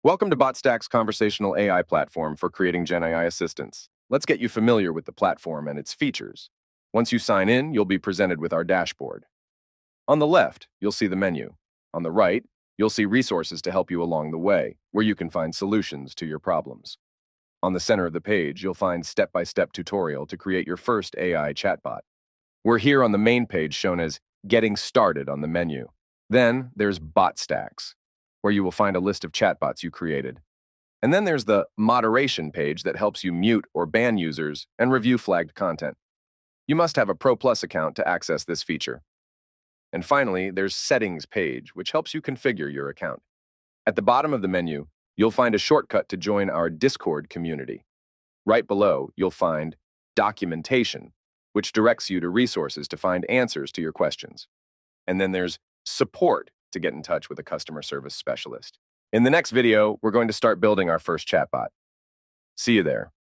Welcome to BotStacks' conversational AI platform for creating Gen AI assistants. Let's get you familiar with the platform and its features. Once you sign in, you'll be presented with our dashboard. On the left, you'll see the menu. On the right, you'll see resources to help you along the way, where you can find solutions to your problems. On the center of the page, you'll find step-by-step tutorial to create your first AI chatbot. We're here on the main page shown as Getting Started on the menu. Then there's BotStacks, where you will find a list of chatbots you created. And then there's the moderation page that helps you mute or ban users and review flagged content. You must have a Pro Plus account to access this feature. And finally, there's Settings page, which helps you configure your account. At the bottom of the menu, you'll find a shortcut to join our Discord community. Right below, you'll find Documentation, which directs you to resources to find answers to your questions. And then there's Support to get in touch with a customer service specialist. In the next video, we're going to start building our first chatbot. See you there.